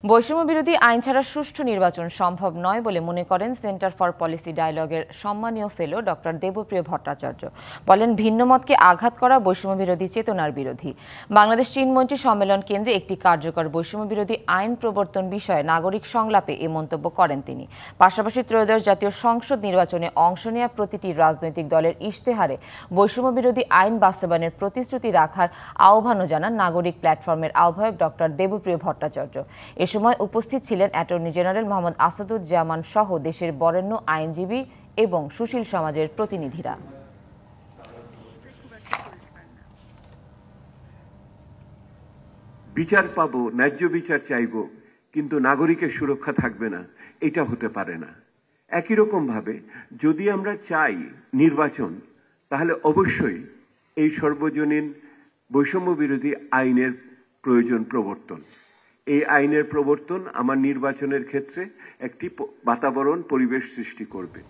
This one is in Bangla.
বৈষম্য বিরোধী আইন ছাড়া সুষ্ঠু নির্বাচন সম্ভব নয় বলে মনে করেন সেন্টার ফর পলিসি ডায়ালগের সম্মানীয় ফেলো ডক্টর দেবপ্রিয় ভট্টাচার্য। বলেন, ভিন্নমতকে আঘাত করা বৈষম্য বিরোধী চেতনার বিরোধী। বাংলাদেশ চীন-মৈত্রী সম্মেলন কেন্দ্রে একটি কার্যকর বৈষম্য বিরোধী আইন প্রবর্তন বিষয়ে নাগরিক সংলাপে এ মন্তব্য করেন তিনি। পাশাপাশি ত্রয়োদশ জাতীয় সংসদ নির্বাচনে অংশ নেওয়া প্রতিটি রাজনৈতিক দলের ইশতেহারে বৈষম্য বিরোধী আইন বাস্তবায়নের প্রতিশ্রুতি রাখার আহ্বানও জানান নাগরিক প্ল্যাটফর্মের আহ্বায়ক ডক্টর দেবপ্রিয় ভট্টাচার্য। এ সময় উপস্থিত ছিলেন অ্যাটর্নি জেনারেল মোহাম্মদ আসাদুজ্জামান সহ দেশের বরেণ্য আইনজীবী এবং সুশীল সমাজের প্রতিনিধিরা। বিচার পাবো, ন্যায্য বিচার চাইবো, কিন্তু নাগরিকের সুরক্ষা থাকবে না, এটা হতে পারে না। একই রকম ভাবে যদি আমরা চাই নির্বাচন, তাহলে অবশ্যই এই সর্বজনীন বৈষম্য বিরোধী আইনের প্রয়োজন প্রবর্তন। এই আইনের প্রবর্তন আমার নির্বাচনের ক্ষেত্রে একটি বাতাবরণ পরিবেশ সৃষ্টি করবে।